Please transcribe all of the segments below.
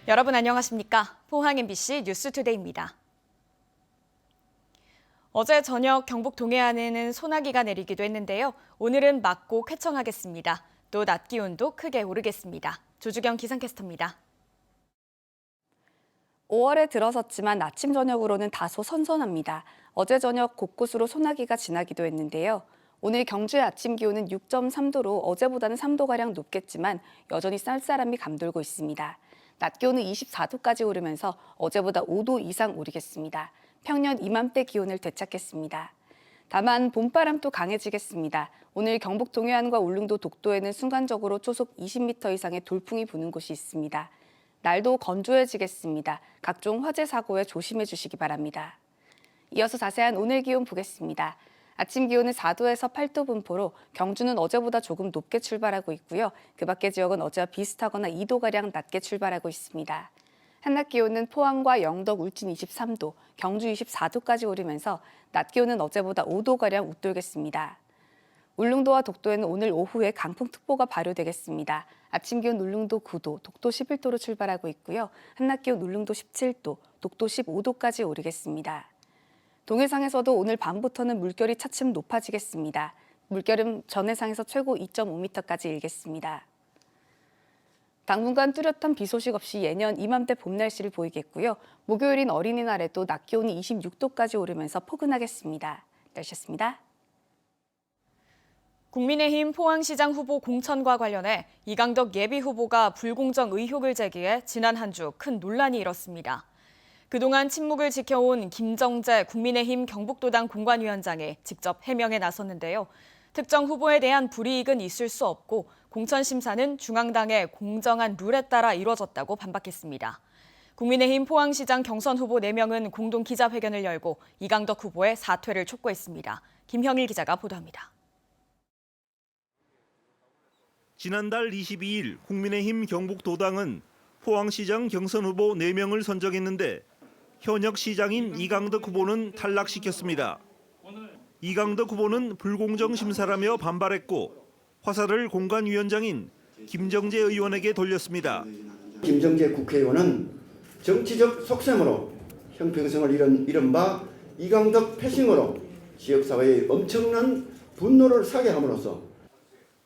여러분 안녕하십니까? 포항 MBC 뉴스투데이입니다. 어제 저녁 경북 동해안에는 소나기가 내리기도 했는데요. 오늘은 맑고 쾌청하겠습니다. 또 낮 기온도 크게 오르겠습니다. 조주경 기상캐스터입니다. 5월에 들어섰지만 아침 저녁으로는 다소 선선합니다. 어제 저녁 곳곳으로 소나기가 지나기도 했는데요. 오늘 경주의 아침 기온은 6.3도로 어제보다는 3도가량 높겠지만 여전히 쌀쌀함이 감돌고 있습니다. 낮 기온은 24도까지 오르면서 어제보다 5도 이상 오르겠습니다. 평년 이맘때 기온을 되찾겠습니다. 다만 봄바람도 강해지겠습니다. 오늘 경북 동해안과 울릉도 독도에는 순간적으로 초속 20m 이상의 돌풍이 부는 곳이 있습니다. 날도 건조해지겠습니다. 각종 화재 사고에 조심해 주시기 바랍니다. 이어서 자세한 오늘 기온 보겠습니다. 아침 기온은 4도에서 8도 분포로 경주는 어제보다 조금 높게 출발하고 있고요. 그 밖의 지역은 어제와 비슷하거나 2도가량 낮게 출발하고 있습니다. 한낮 기온은 포항과 영덕, 울진 23도, 경주 24도까지 오르면서 낮 기온은 어제보다 5도가량 웃돌겠습니다. 울릉도와 독도에는 오늘 오후에 강풍특보가 발효되겠습니다. 아침 기온 울릉도 9도, 독도 11도로 출발하고 있고요. 한낮 기온 울릉도 17도, 독도 15도까지 오르겠습니다. 동해상에서도 오늘 밤부터는 물결이 차츰 높아지겠습니다. 물결은 전해상에서 최고 2.5m까지 일겠습니다. 당분간 뚜렷한 비 소식 없이 예년 이맘때 봄 날씨를 보이겠고요. 목요일인 어린이날에도 낮 기온이 26도까지 오르면서 포근하겠습니다. 날씨였습니다. 국민의힘 포항시장 후보 공천과 관련해 이강덕 예비후보가 불공정 의혹을 제기해 지난 한 주 큰 논란이 일었습니다. 그동안 침묵을 지켜온 김정재 국민의힘 경북도당 공관위원장이 직접 해명에 나섰는데요. 특정 후보에 대한 불이익은 있을 수 없고 공천 심사는 중앙당의 공정한 룰에 따라 이루어졌다고 반박했습니다. 국민의힘 포항시장 경선 후보 4명은 공동 기자회견을 열고 이강덕 후보의 사퇴를 촉구했습니다. 김형일 기자가 보도합니다. 지난달 22일 국민의힘 경북도당은 포항시장 경선 후보 4명을 선정했는데 현역 시장인 이강덕 후보는 탈락시켰습니다. 이강덕 후보는 불공정 심사라며 반발했고 화살을 공관위원장인 김정재 의원에게 돌렸습니다. 김정재 국회의원은 정치적 속셈으로 형평성을 잃은 바 이강덕 패싱으로 지역사회의 엄청난 분노를 사게 함으로써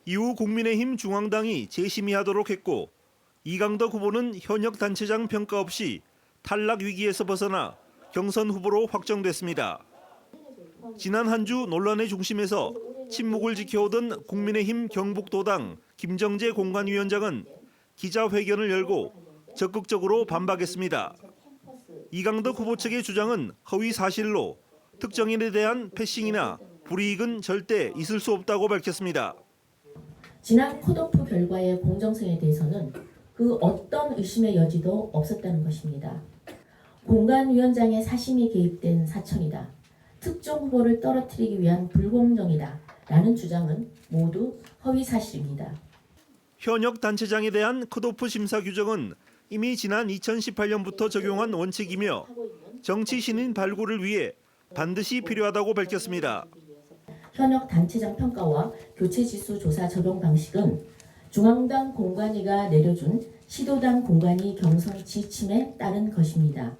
이후 국민의힘 중앙당이 재심의하도록 했고 이강덕 후보는 현역 단체장 평가 없이 탈락 위기에서 벗어나 경선 후보로 확정됐습니다. 지난 한 주 논란의 중심에서 침묵을 지켜오던 국민의힘 경북도당 김정재 공관위원장은 기자회견을 열고 적극적으로 반박했습니다. 이강덕 후보 측의 주장은 허위 사실로 특정인에 대한 패싱이나 불이익은 절대 있을 수 없다고 밝혔습니다. 지난 컷오프 결과의 공정성에 대해서는 그 어떤 의심의 여지도 없었다는 것입니다. 공관위원장의 사심이 개입된 사천이다. 특정 후보를 떨어뜨리기 위한 불공정이다. 라는 주장은 모두 허위 사실입니다. 현역 단체장에 대한 컷오프 심사 규정은 이미 지난 2018년부터 적용한 원칙이며 정치 신인 발굴을 위해 반드시 필요하다고 밝혔습니다. 현역 단체장 평가와 교체지수 조사 적용 방식은 중앙당 공관위가 내려준 시도당 공관위 경선 지침에 따른 것입니다.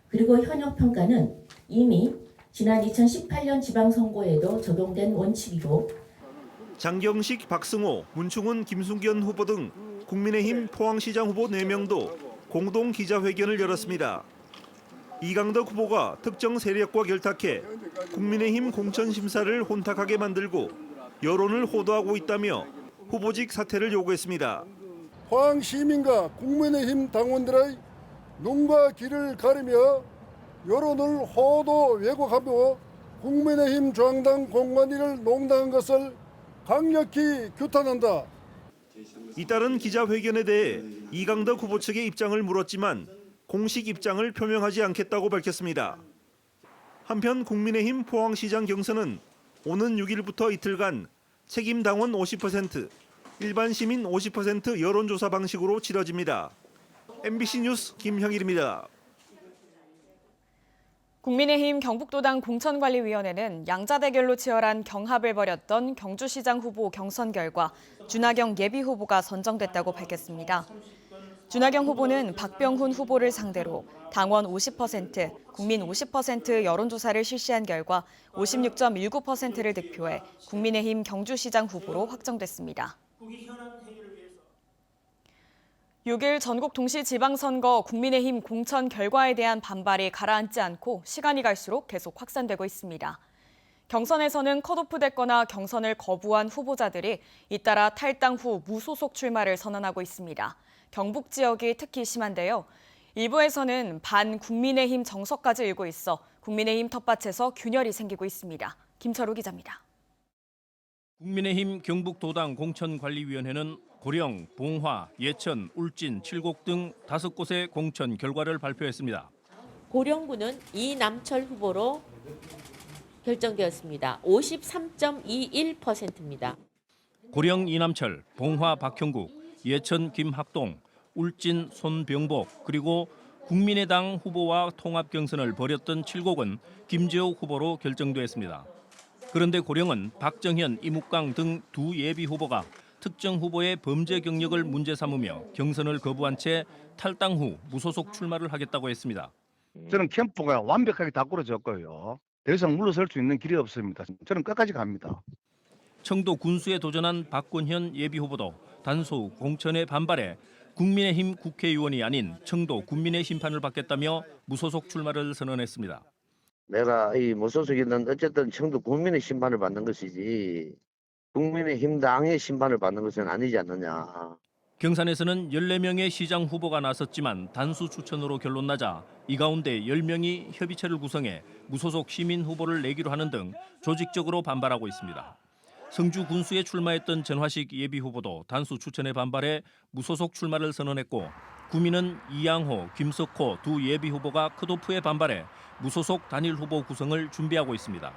그리고 현역 평가는 이미 지난 2018년 지방선거에도 적용된 원칙이고 장경식, 박승호, 문충훈, 김순견 후보 등 국민의힘 포항시장 후보 4명도 공동 기자회견을 열었습니다. 이강덕 후보가 특정 세력과 결탁해 국민의힘 공천심사를 혼탁하게 만들고 여론을 호도하고 있다며 후보직 사퇴를 요구했습니다. 포항 시민과 국민의힘 당원들의 눈과 귀를 가리며 여론을 호도 왜곡하며 국민의힘 중앙당 공관위를 농단한 것을 강력히 규탄한다. 이따른 기자회견에 대해 이강덕 후보 측의 입장을 물었지만 공식 입장을 표명하지 않겠다고 밝혔습니다. 한편 국민의힘 포항시장 경선은 오는 6일부터 이틀간 책임 당원 50%, 일반 시민 50% 여론조사 방식으로 치러집니다. MBC 뉴스 김형일입니다. 국민의힘 경북도당 공천관리위원회는 양자 대결로 치열한 경합을 벌였던 경주시장 후보 경선 결과 준하경 예비후보가 선정됐다고 밝혔습니다. 준하경 후보는 박병훈 후보를 상대로 당원 50%, 국민 50% 여론조사를 실시한 결과 56.19%를 득표해 국민의힘 경주시장 후보로 확정됐습니다. 6일 전국 동시지방선거 국민의힘 공천 결과에 대한 반발이 가라앉지 않고 시간이 갈수록 계속 확산되고 있습니다. 경선에서는 컷오프됐거나 경선을 거부한 후보자들이 잇따라 탈당 후 무소속 출마를 선언하고 있습니다. 경북 지역이 특히 심한데요. 일부에서는 반 국민의힘 정서까지 일고 있어 국민의힘 텃밭에서 균열이 생기고 있습니다. 김철우 기자입니다. 국민의힘 경북도당 공천관리위원회는 고령, 봉화, 예천, 울진, 칠곡 등 5곳의 공천 결과를 발표했습니다. 고령군은 이남철 후보로 결정되었습니다. 53.21%입니다. 고령 이남철, 봉화 박형국, 예천 김학동, 울진 손병복 그리고 국민의당 후보와 통합 경선을 벌였던 칠곡은 김재옥 후보로 결정됐습니다. 그런데 고령은 박정현, 이묵강 등 두 예비 후보가 특정 후보의 범죄 경력을 문제 삼으며 경선을 거부한 채 탈당 후 무소속 출마를 하겠다고 했습니다. 저는 캠프가 완벽하게 다 꾸려졌고요. 더 이상 물러설 수 있는 길이 없습니다. 저는 끝까지 갑니다. 청도 군수에 도전한 박권현 예비후보도 단수 공천에 반발해 국민의힘 국회의원이 아닌 청도 군민의 심판을 받겠다며 무소속 출마를 선언했습니다. 내가 이 무소속이든 어쨌든 청도 국민의 심판을 받는 것이지 국민의힘 당의 심판을 받는 것은 아니지 않느냐. 경산에서는 14명의 시장 후보가 나섰지만 단수 추천으로 결론 나자 이 가운데 10명이 협의체를 구성해 무소속 시민 후보를 내기로 하는 등 조직적으로 반발하고 있습니다. 성주 군수에 출마했던 전화식 예비 후보도 단수 추천에 반발해 무소속 출마를 선언했고 구민은 이양호, 김석호 두 예비 후보가 컷오프에 반발해 무소속 단일 후보 구성을 준비하고 있습니다.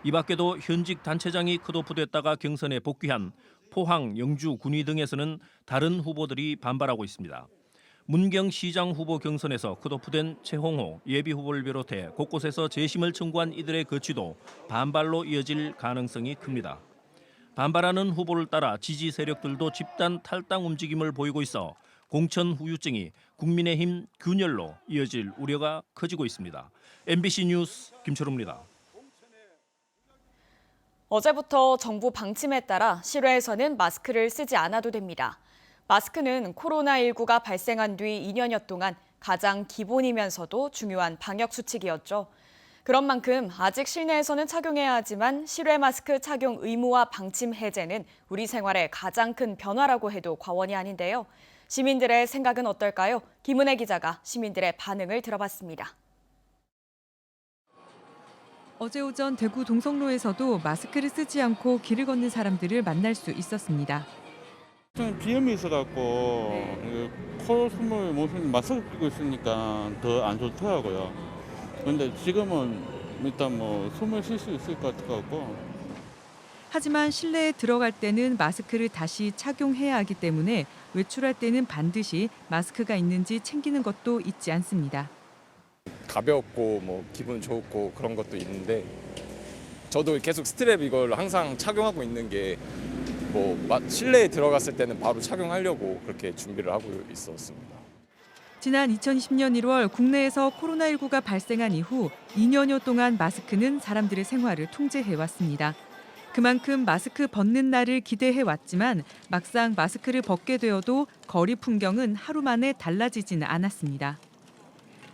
이 밖에도 현직 단체장이 컷오프됐다가 경선에 복귀한 포항, 영주, 군위 등에서는 다른 후보들이 반발하고 있습니다. 문경 시장 후보 경선에서 컷오프된 최홍호 예비 후보를 비롯해 곳곳에서 재심을 청구한 이들의 거취도 반발로 이어질 가능성이 큽니다. 반발하는 후보를 따라 지지 세력들도 집단 탈당 움직임을 보이고 있어 공천 후유증이 국민의힘 균열로 이어질 우려가 커지고 있습니다. MBC 뉴스 김철우입니다. 어제부터 정부 방침에 따라 실외에서는 마스크를 쓰지 않아도 됩니다. 마스크는 코로나19가 발생한 뒤 2년여 동안 가장 기본이면서도 중요한 방역 수칙이었죠. 그런 만큼 아직 실내에서는 착용해야 하지만 실외 마스크 착용 의무화 방침 해제는 우리 생활의 가장 큰 변화라고 해도 과언이 아닌데요. 시민들의 생각은 어떨까요? 김은혜 기자가 시민들의 반응을 들어봤습니다. 어제 오전 대구 동성로에서도 마스크를 쓰지 않고 길을 걷는 사람들을 만날 수 있었습니다. 좀 비염이 있어갖고 코 숨을 못 쉬는 마스크 끼고 있으니까 더 안 좋더라고요. 그런데 지금은 일단 뭐 숨을 쉴 수 있을 것 같고. 하지만 실내에 들어갈 때는 마스크를 다시 착용해야 하기 때문에 외출할 때는 반드시 마스크가 있는지 챙기는 것도 잊지 않습니다. 가볍고 뭐 기분 좋고 그런 것도 있는데 저도 계속 스트랩 이걸 항상 착용하고 있는 게 뭐 실내에 들어갔을 때는 바로 착용하려고 그렇게 준비를 하고 있었습니다. 지난 2020년 1월 국내에서 코로나19가 발생한 이후 2년여 동안 마스크는 사람들의 생활을 통제해왔습니다. 그만큼 마스크 벗는 날을 기대해왔지만 막상 마스크를 벗게 되어도 거리 풍경은 하루 만에 달라지지는 않았습니다.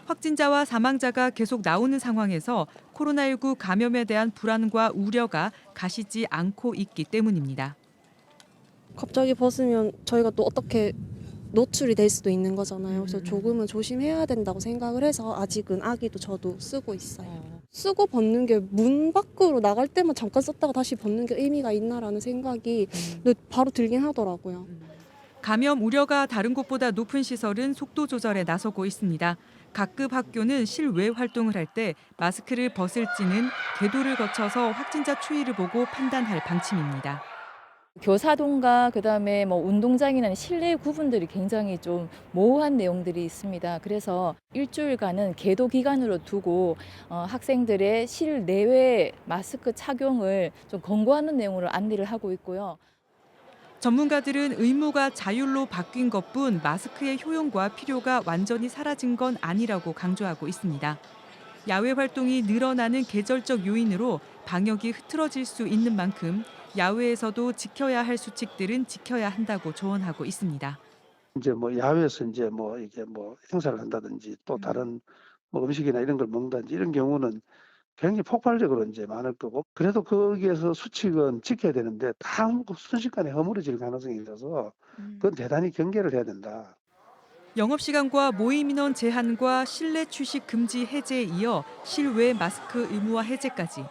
확진자와 사망자가 계속 나오는 상황에서 코로나19 감염에 대한 불안과 우려가 가시지 않고 있기 때문입니다. 갑자기 벗으면 저희가 또 어떻게 노출이 될 수도 있는 거잖아요. 그래서 조금은 조심해야 된다고 생각을 해서 아직은 아기도 저도 쓰고 있어요. 쓰고 벗는 게 문 밖으로 나갈 때만 잠깐 썼다가 다시 벗는 게 의미가 있나라는 생각이 바로 들긴 하더라고요. 감염 우려가 다른 곳보다 높은 시설은 속도 조절에 나서고 있습니다. 각급 학교는 실외 활동을 할 때 마스크를 벗을지는 궤도를 거쳐서 확진자 추이를 보고 판단할 방침입니다. 교사동과 그다음에 운동장이나 실내 구분들이 굉장히 좀 모호한 내용들이 있습니다. 그래서 일주일간은 계도 기간으로 두고 학생들의 실내외 마스크 착용을 좀 권고하는 내용으로 안내를 하고 있고요. 전문가들은 의무가 자율로 바뀐 것뿐 마스크의 효용과 필요가 완전히 사라진 건 아니라고 강조하고 있습니다. 야외 활동이 늘어나는 계절적 요인으로 방역이 흐트러질 수 있는 만큼 야외에서도 지켜야 할 수칙들은 지켜야 한다고 조언하고 있습니다. 이제 뭐 야외에서 이제 뭐 이게 뭐 행사를 한다든지 또 다른 뭐 음식이나 이런 걸 먹는다든지 이런 경우는 굉장히 폭발적으로 이제 많을 거고, 그래도 거기에서 수칙은 지켜야 되는데 다 순식간에 허물어질 가능성이 있어서 그건 대단히 경계를 해야 된다. 영업시간과 모임 인원 제한과 실내 취식 금지 해제에 이어 실외 마스크 의무화 해제까지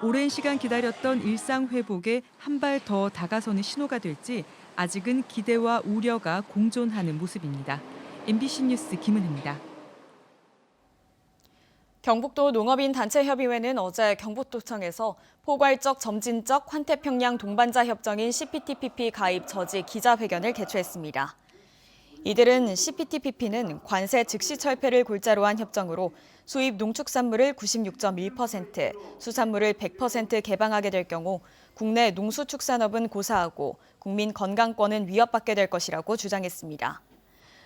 오랜 시간 기다렸던 일상 회복에 한 발 더 다가서는 신호가 될지 아직은 기대와 우려가 공존하는 모습입니다. MBC 뉴스 김은혜입니다. 경북도 농업인 단체협의회는 어제 경북도청에서 포괄적 점진적 환태평양 동반자 협정인 CPTPP 가입 저지 기자회견을 개최했습니다. 이들은 CPTPP는 관세 즉시 철폐를 골자로 한 협정으로 수입 농축산물을 96.1%, 수산물을 100% 개방하게 될 경우 국내 농수축산업은 고사하고 국민 건강권은 위협받게 될 것이라고 주장했습니다.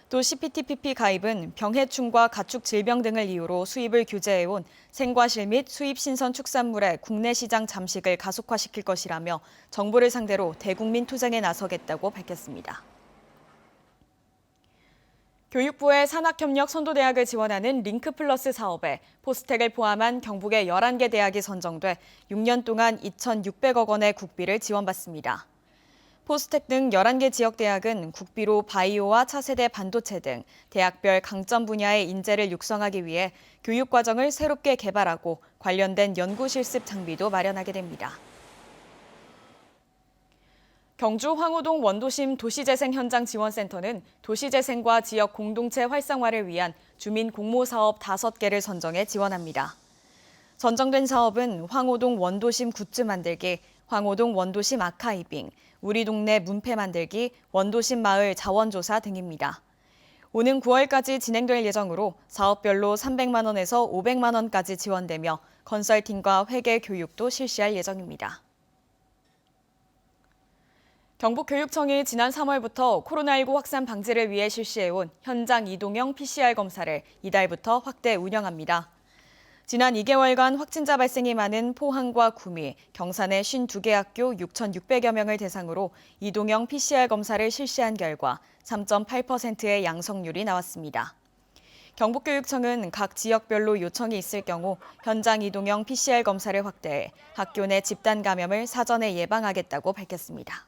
또 CPTPP 가입은 병해충과 가축 질병 등을 이유로 수입을 규제해온 생과실 및 수입 신선 축산물의 국내 시장 잠식을 가속화시킬 것이라며 정부를 상대로 대국민 투쟁에 나서겠다고 밝혔습니다. 교육부의 산학협력 선도대학을 지원하는 링크플러스 사업에 포스텍을 포함한 경북의 11개 대학이 선정돼 6년 동안 2,600억 원의 국비를 지원받습니다. 포스텍 등 11개 지역대학은 국비로 바이오와 차세대 반도체 등 대학별 강점 분야의 인재를 육성하기 위해 교육과정을 새롭게 개발하고 관련된 연구 실습 장비도 마련하게 됩니다. 경주 황호동 원도심 도시재생 현장 지원센터는 도시재생과 지역 공동체 활성화를 위한 주민 공모사업 5개를 선정해 지원합니다. 선정된 사업은 황호동 원도심 굿즈 만들기, 황호동 원도심 아카이빙, 우리 동네 문패 만들기, 원도심 마을 자원조사 등입니다. 오는 9월까지 진행될 예정으로 사업별로 300만 원에서 500만 원까지 지원되며 컨설팅과 회계 교육도 실시할 예정입니다. 경북교육청이 지난 3월부터 코로나19 확산 방지를 위해 실시해온 현장 이동형 PCR 검사를 이달부터 확대 운영합니다. 지난 2개월간 확진자 발생이 많은 포항과 구미, 경산의 52개 학교 6,600여 명을 대상으로 이동형 PCR 검사를 실시한 결과 3.8%의 양성률이 나왔습니다. 경북교육청은 각 지역별로 요청이 있을 경우 현장 이동형 PCR 검사를 확대해 학교 내 집단 감염을 사전에 예방하겠다고 밝혔습니다.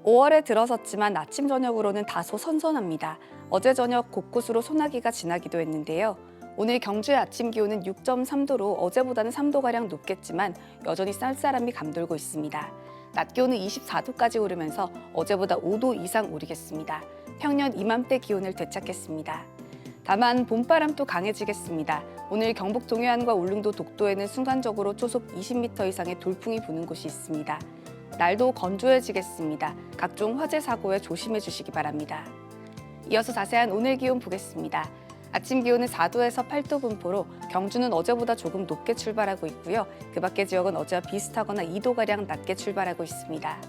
5월에 들어섰지만 아침 저녁으로는 다소 선선합니다. 어제 저녁 곳곳으로 소나기가 지나기도 했는데요. 오늘 경주의 아침 기온은 6.3도로 어제보다는 3도가량 높겠지만 여전히 쌀쌀함이 감돌고 있습니다. 낮 기온은 24도까지 오르면서 어제보다 5도 이상 오르겠습니다. 평년 이맘때 기온을 되찾겠습니다. 다만 봄바람도 강해지겠습니다. 오늘 경북 동해안과 울릉도 독도에는 순간적으로 초속 20m 이상의 돌풍이 부는 곳이 있습니다. 날도 건조해지겠습니다. 각종 화재 사고에 조심해 주시기 바랍니다. 이어서 자세한 오늘 기온 보겠습니다. 아침 기온은 4도에서 8도 분포로 경주는 어제보다 조금 높게 출발하고 있고요. 그 밖의 지역은 어제와 비슷하거나 2도가량 낮게 출발하고 있습니다.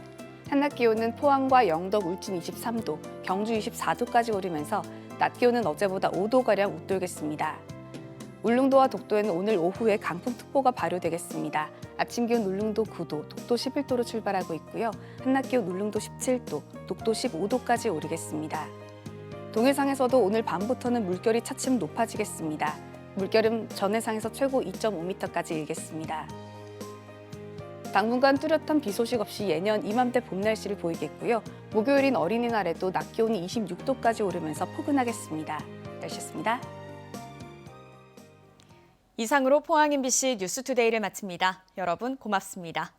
한낮 기온은 포항과 영덕, 울진 23도, 경주 24도까지 오르면서 낮 기온은 어제보다 5도가량 웃돌겠습니다. 울릉도와 독도에는 오늘 오후에 강풍특보가 발효되겠습니다. 아침 기온 울릉도 9도, 독도 11도로 출발하고 있고요. 한낮 기온 울릉도 17도, 독도 15도까지 오르겠습니다. 동해상에서도 오늘 밤부터는 물결이 차츰 높아지겠습니다. 물결은 전해상에서 최고 2.5m까지 일겠습니다. 당분간 뚜렷한 비 소식 없이 예년 이맘때 봄 날씨를 보이겠고요. 목요일인 어린이날에도 낮 기온이 26도까지 오르면서 포근하겠습니다. 날씨였습니다. 이상으로 포항 MBC 뉴스투데이를 마칩니다. 여러분 고맙습니다.